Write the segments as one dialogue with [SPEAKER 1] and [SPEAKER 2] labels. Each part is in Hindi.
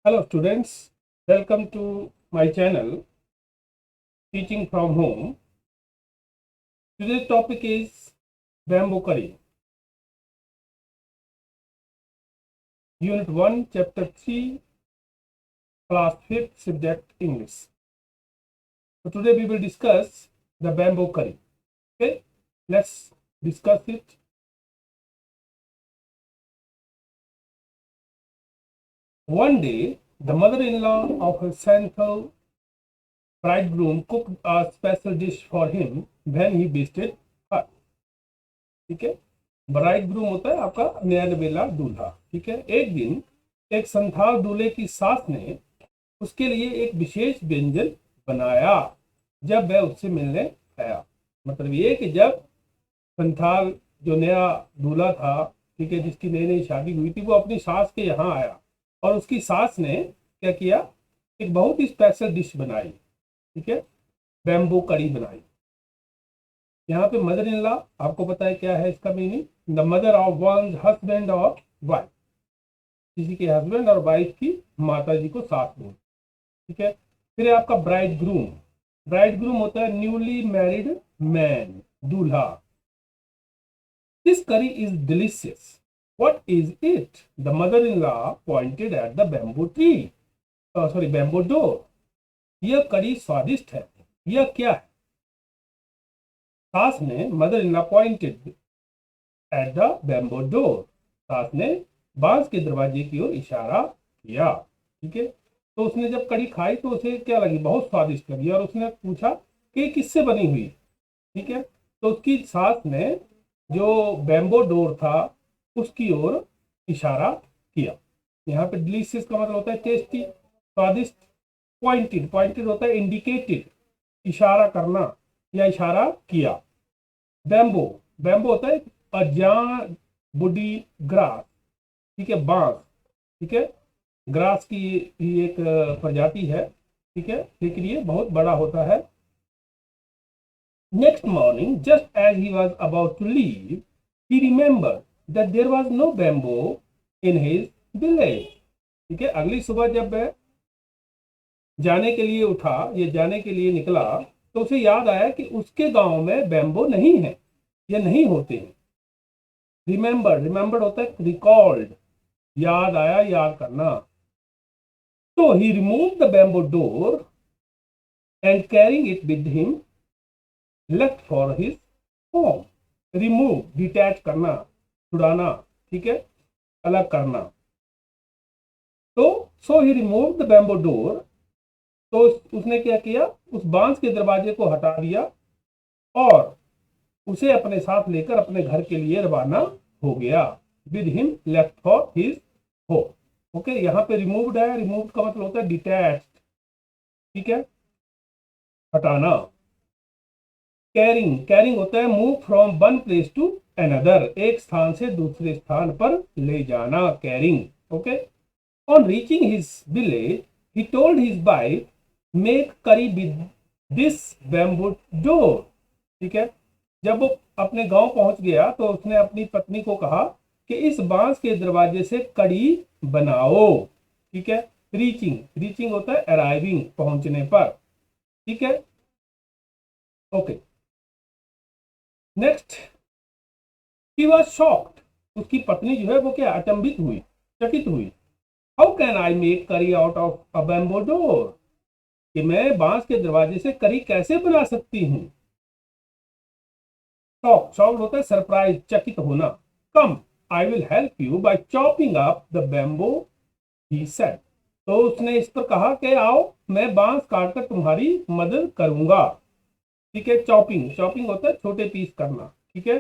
[SPEAKER 1] Hello students, welcome to my channel Teaching from Home. Today's topic is bamboo curry. Unit 1, Chapter 3, Class 5th, Subject English. So today we will discuss the bamboo curry. Okay, let's discuss it. One day, the mother-in-law of her Santhal bridegroom cooked a special dish for him when he visited her. ठीक है, ब्राइड ग्रूम होता है आपका नया नवेला दूल्हा। ठीक है, एक दिन एक संथाल दूल्हे की सास ने उसके लिए एक विशेष व्यंजन बनाया जब वह उससे मिलने आया। मतलब ये कि जब संथाल जो नया दूल्हा था, ठीक है, जिसकी नई नई शादी हुई थी, वो अपनी सास के यहाँ आया और उसकी सास ने क्या किया, एक बहुत ही स्पेशल डिश बनाई। ठीक है, बैम्बू कड़ी बनाई। यहाँ पे मदर इन लॉ आपको पता है क्या है इसका meaning, the mother of one husband और वाइफ, किसी के हस्बैंड और वाइफ की माता जी को साथ में। ठीक है, फिर आपका ब्राइड ग्रूम। ब्राइड ग्रूम होता है न्यूली मैरिड मैन, दूल्हा। दिस करी is delicious, what is it? The mother in law pointed at the bamboo tree, sorry bamboo door. यह कड़ी स्वादिष्ट है, यह क्या है? सास ने, mother in law pointed at the bamboo door, सास ने बांस के दरवाजे की ओर इशारा किया। ठीक है, तो उसने जब कड़ी खाई तो उसे क्या लगी, बहुत स्वादिष्ट लगी और उसने पूछा कि किससे बनी हुई। ठीक है, तो उसकी सास ने जो बैम्बो डोर था उसकी ओर इशारा किया। यहाँ पे डिलीशियस का मतलब होता है टेस्टी, स्वादिष्ट। पॉइंटेड, पॉइंटेड होता है इंडिकेटेड, इशारा करना या इशारा किया। बैम्बो, बैम्बो होता है अजान बुडी ग्रास। ठीक है, बांस। ठीक है, ग्रास की ही एक प्रजाति है। ठीक है, लेकिन ये बहुत बड़ा होता है। Next morning just as he was about to leave he remember that there was no bamboo in his village. ठीक है, अगली सुबह जब वह जाने के लिए उठा, ये जाने के लिए निकला, तो उसे याद आया कि उसके गांव में बैम्बो नहीं है या नहीं होते हैं। रिमेंबर, रिमेंबर होता है रिकॉल्ड, याद आया, याद करना। तो he remove the bamboo door and carrying it with him left for his home. Remove, detach करना, छुड़ाना। ठीक है, अलग करना। तो so he remove the bamboo door, तो उसने क्या किया, उस बांस के दरवाजे को हटा दिया और उसे अपने साथ लेकर अपने घर के लिए रवाना हो गया। With him left for his home. Okay, यहाँ पे रिमूव्ड है, रिमूव्ड का मतलब होता है डिटैच्ड। ठीक है, हटाना। कैरिंग, कैरिंग होता है move from one place to another, एक स्थान से दूसरे स्थान पर ले जाना, carrying. Okay, on reaching his village he told his wife make curry with this bamboo door. ठीक है, जब वो अपने गांव पहुंच गया तो उसने अपनी पत्नी को कहा कि इस बांस के दरवाजे से कड़ी बनाओ। ठीक है, रीचिंग, रीचिंग होता है अराइविंग, पहुंचने पर। ठीक है, okay. Next, he was shocked, उसकी पत्नी जो है वो क्या, अचंभित हुई, चकित हुई। हाउ कैन आई मेक करी out of a bamboo door, कि मैं बांस के दरवाजे से करी कैसे बना सकती हूँ। शॉक, शॉक होता है सरप्राइज, चकित होना। Come, I will help you by chopping up the bamboo, he said. तो उसने इस पर कहा कि आओ मैं बांस काटकर तुम्हारी मदद करूंगा। ठीक है, चॉपिंग, चॉपिंग होता है छोटे पीस करना। ठीक है,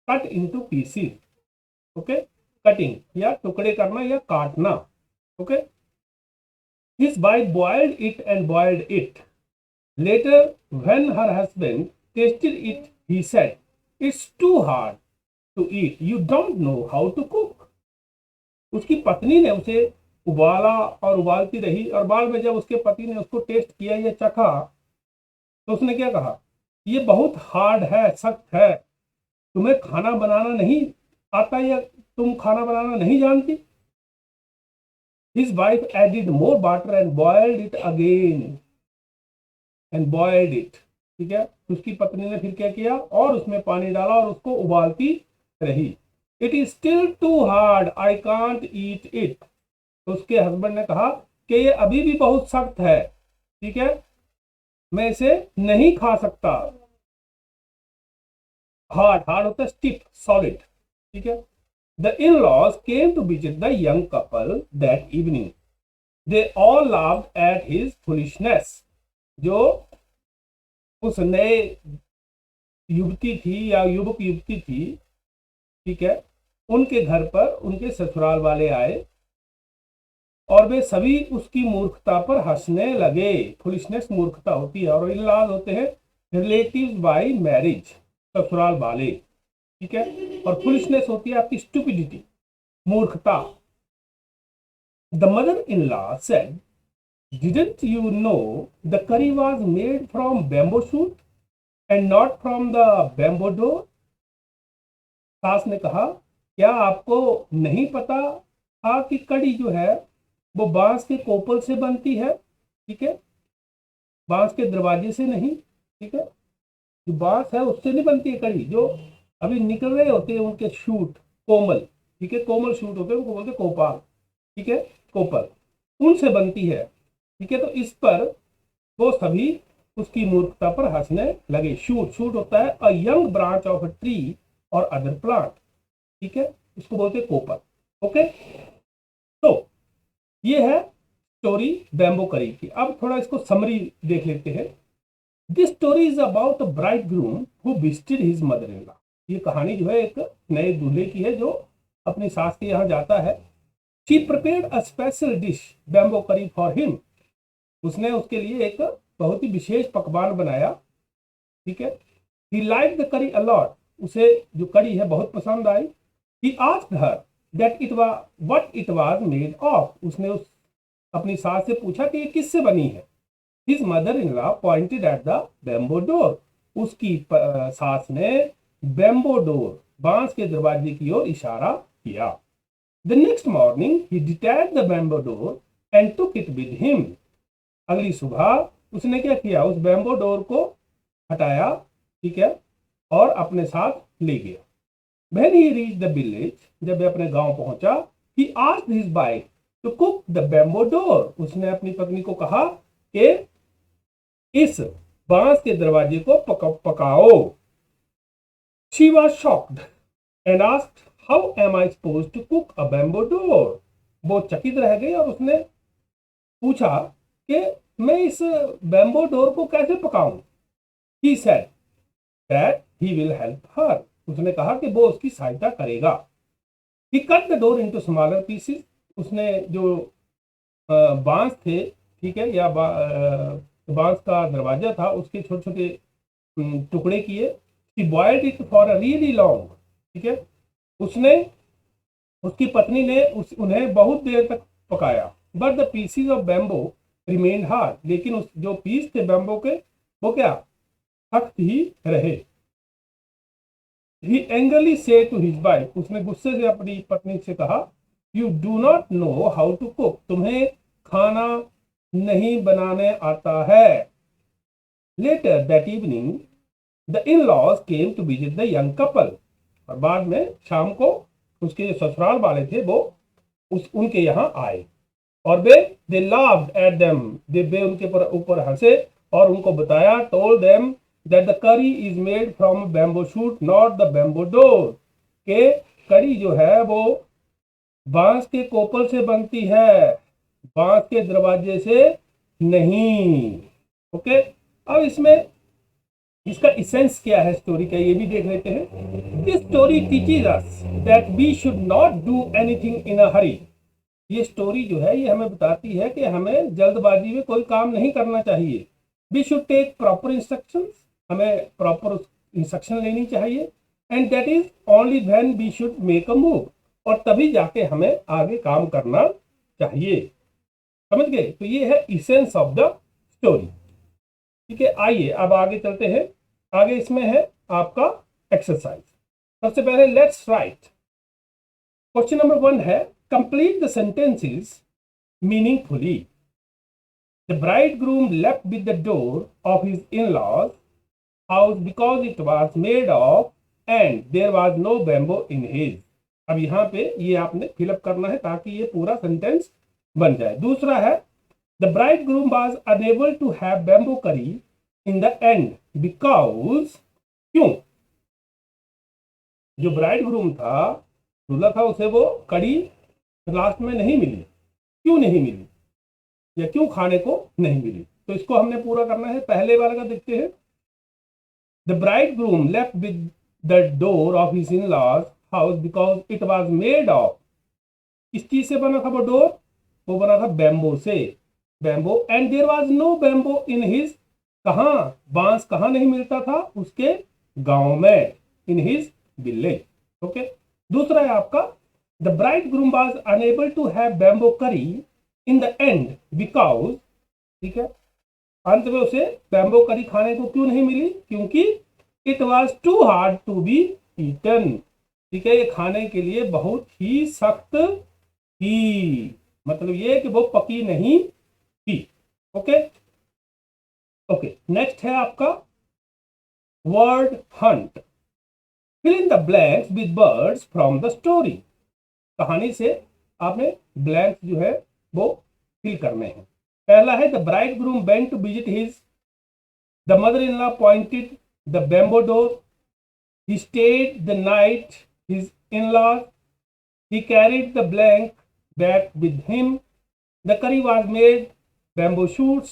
[SPEAKER 1] cut into pieces. Okay, cutting या टुकड़े करना या काटना। Okay, his wife boiled it and boiled it. Later when her husband tasted it he said it's too hard to eat, you don't know how to cook. उसकी पत्नी ने उसे उबाला और उबालती रही और बाद में जब उसके पति ने उसको टेस्ट किया या चखा तो उसने क्या कहा, ये बहुत हार्ड है, सख्त है, तुम्हें खाना बनाना नहीं आता या तुम खाना बनाना नहीं जानती। His wife added more butter and boiled it again and boiled it. ठीक है, उसकी पत्नी ने फिर क्या किया और उसमें पानी डाला और उसको उबालती रही. It is still too hard, I can't eat it. तो उसके हस्बैंड ने कहा कि ये अभी भी बहुत सख्त है, ठीक है, मैं इसे नहीं खा सकता. हार्ड, हार्ड होता है स्टिफ, सॉलिड. ठीक है. The in-laws came to visit the young couple that evening. They all laughed at his foolishness. जो उस नए युवती थी या युवक युवती थी, ठीक है, उनके घर पर उनके ससुराल वाले आए और वे सभी उसकी मूर्खता पर हंसने लगे. फुलिशनेस मूर्खता होती है और इन-लॉज होते हैं रिलेटिव्स बाय मैरिज, ससुराल वाले. ठीक है. और फुलिशनेस होती है आपकी स्टूपिडिटी, मूर्खता. The mother in law said, didn't you know the करी was made from bamboo shoot and not from the bamboo door. सास ने कहा, क्या आपको नहीं पता था कि कड़ी जो है वो बांस के कोपल से बनती है. ठीक है, बांस के दरवाजे से नहीं. ठीक है, जो बांस है उससे नहीं बनती है कड़ी. जो अभी निकल रहे होते हैं उनके शूट, कोमल. ठीक है, कोमल शूट होते हैं, उनको बोलते हैं कोपाल. ठीक है, कोपल, उनसे बनती है. ठीक है. तो इस पर वो सभी उसकी मूर्खता पर हंसने लगे. शूट, शूट होता है a young branch of a tree और अदर प्लांट. ठीक है, इसको बोलते हैं कोपल. ओके, तो ये है स्टोरी बैम्बो करी की. अब थोड़ा इसको समरी देख लेते हैं. This story is about a bridegroom who visited his mother in law. ये कहानी जो है एक नए दूल्हे की है जो अपनी सास के यहाँ जाता है. She prepared a special dish bamboo करी फॉर हिम. उसने उसके लिए एक बहुत ही विशेष पकवान बनाया. ठीक है. He like the curry a lot. उसे जो करी है बहुत पसंद आई. He asked her that it was what it was made of. उसने उस अपनी सास से पूछा कि ये किससे बनी है. His mother in law pointed at the bamboo door. उसकी सास ने बैम्बो डोर, बांस के दरवाजे की ओर इशारा किया. The next morning he detached the bamboo door and took it with him. अगली सुबह उसने क्या किया, उस बैम्बो डोर को हटाया. ठीक है, और अपने साथ ले गया. When he reached the village, जब वह अपने गांव पहुंचा, he asked his wife to cook the bamboo door. उसने अपनी पत्नी को कहा कि इस बांस के दरवाजे को पकाओ. She was shocked and asked, how am I supposed to cook a bamboo door? वो चकित रह गई और उसने पूछा कि मैं इस बैम्बो डोर को कैसे पकाऊं. He said that he will help her. उसने कहा कि वो उसकी सहायता करेगा. He cut the door into smaller pieces. उसने जो बांस थे, ठीक है, या बांस का दरवाजा था, उसके छोटे छोटे टुकड़े किए. He boiled it for a really long. ठीक है, उसने, उसकी पत्नी ने उन्हें बहुत देर तक पकाया. But the pieces of bamboo remained hard. लेकिन उस जो पीस थे बैम्बो के वो क्या सख्त ही रहे. He angrily said to his wife. उसने गुस्से से अपनी पत्नी से कहा, You do not know how to cook. तुम्हें खाना नहीं बनाने आता है. Later that evening, the in-laws came to visit the young couple. और बाद में शाम को उसके जो ससुराल वाले थे वो उनके यहाँ आए और they laughed at them. वे उनके ऊपर हंसे और उनको बताया, told them that the curry is made from bamboo shoot, not the bamboo door. के करी जो है वो बांस के कोपल से बनती है, बांस के दरवाजे से नहीं. ओके, अब इसमें इसका इसेंस क्या है स्टोरी का, ये भी देख लेते हैं. This story teaches us that we should not do anything in a hurry. ये स्टोरी जो है ये हमें बताती है कि हमें जल्दबाजी में कोई काम नहीं करना चाहिए. We should take proper instructions. हमें प्रॉपर इंस्ट्रक्शन लेनी चाहिए. And that is only when we should make a move. और तभी जाके हमें आगे काम करना चाहिए. समझ गए. तो ये है इसेंस ऑफ द स्टोरी. ठीक है, आइए अब आगे चलते हैं. आगे इसमें है आपका एक्सरसाइज. सबसे पहले लेट्स राइट. क्वेश्चन नंबर 1 है, complete the sentences meaningfully. The bridegroom left with the door of his in-laws house because it was made of and there was no bamboo in his. अब यहाँ पे ये आपने फिलअप करना है ताकि ये पूरा सेंटेंस बन जाए। दूसरा है the bridegroom was unable to have bamboo curry in the end because क्यों? जो ब्राइडग्रूम था, दूल्हा था, उसे वो कड़ी लास्ट में नहीं मिली। क्यों नहीं मिली या क्यों खाने को नहीं मिली? तो इसको हमने पूरा करना है। पहले वाले का देखते हैं। The bridegroom left with the door of his in-laws house because it was made of, इस चीज से बना था वो डोर, वो बना था बैम्बो से, bamboo, and there was no bamboo in his, कहाँ बांस कहाँ नहीं मिलता था? उसके गांव में, इन हिज विलेज। ओके। दूसरा है आपका the bridegroom was unable to have bamboo curry in the end because, ठीक है, अंत में उसे बैम्बो करी खाने को क्यों नहीं मिली? क्योंकि it was too hard to be eaten, ठीक है, ये खाने के लिए बहुत ही सख्त थी, मतलब ये कि वो पकी नहीं थी। Okay okay. नेक्स्ट है आपका word hunt. Fill in the blanks with words from the story. कहानी से आपने ब्लैंक्स जो है वो फिल करने हैं। पहला है the bridegroom went to visit his, the mother in law pointed the bamboo door, he stayed the night his in-laws, he carried the blank back with him, the curry was made bamboo shoots।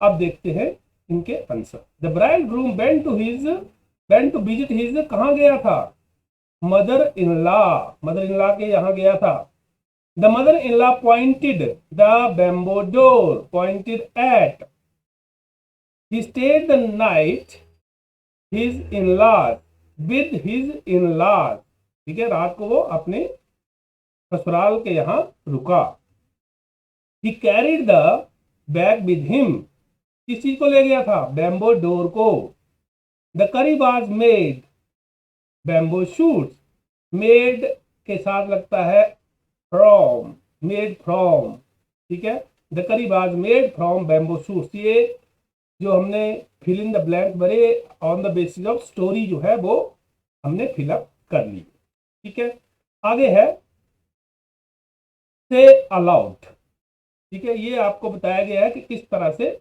[SPEAKER 1] अब देखते हैं इनके answer. The bridegroom went to visit his, कहाँ गया था? मदर इन लॉ के यहाँ गया था। The mother-in-law pointed the bamboo door, pointed at, he stayed the night his in-laws with his in-laws, ठीक है, रात को वो अपने ससुराल के यहाँ रुका। He carried the bag with him, किस चीज को ले गया था? बैम्बो डोर को। The curry was made, bamboo shoots, made के साथ लगता है फ्रॉम, मेड फ्रॉम, ठीक है। द करी was made from bamboo shoots. ये जो हमने फिल इन द ब्लैंक भरे on the basis of story जो है वो हमने फिलअप कर ली, ठीक है। आगे है से अलाउड, ठीक है, ये आपको बताया गया है कि किस तरह से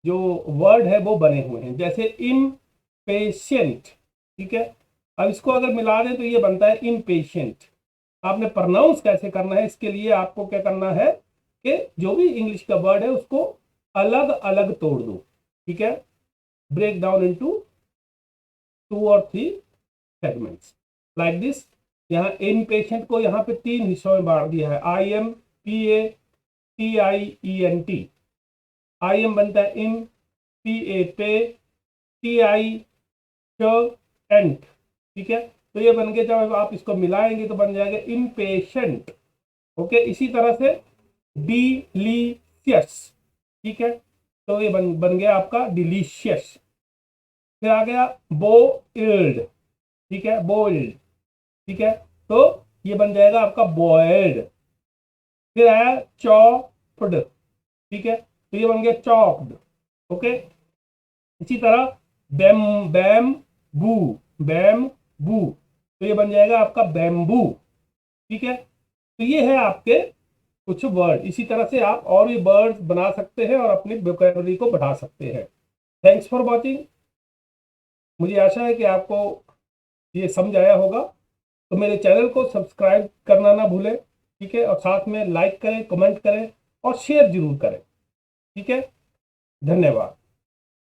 [SPEAKER 1] जो वर्ड है वो बने हुए हैं। जैसे इम्पेशेंट, ठीक है, अब इसको अगर मिला दें तो ये बनता है इम्पेशेंट। आपने प्रोनाउंस कैसे करना है, इसके लिए आपको क्या करना है कि जो भी इंग्लिश का वर्ड है उसको अलग अलग तोड़ दो, ठीक है, ब्रेक डाउन इनटू 2 और 3 सेगमेंट्स लाइक दिस। यहाँ इम्पेशेंट को यहाँ पे 3 हिस्सों में बांट दिया है। IMPATIENT। IM बनता है इम, PA पे, TI एंट, ठीक है। तो ये बन गया, जब आप इसको मिलाएंगे तो बन जाएगा इम्पेशेंट। ओके। इसी तरह से डिलीशियस, ठीक है, तो ये बन गया आपका डिलीशियस। फिर आ गया बोइल्ड, ठीक है, बोइल्ड, ठीक है, तो ये बन जाएगा आपका बॉयल्ड। फिर आया चॉप्ड, ठीक है, तो ये बन गया चॉप्ड। ओके। इसी तरह बैम्बू, तो ये बन जाएगा आपका बैम्बू, ठीक है। तो ये है आपके कुछ वर्ड। इसी तरह से आप और भी वर्ड्स बना सकते हैं और अपनी वोकैबुलरी को बढ़ा सकते हैं। Thanks for watching. मुझे आशा है कि आपको ये समझ आया होगा। तो मेरे चैनल को सब्सक्राइब करना ना भूलें, ठीक है, और साथ में लाइक करें, कमेंट करें और शेयर जरूर करें, ठीक है। धन्यवाद।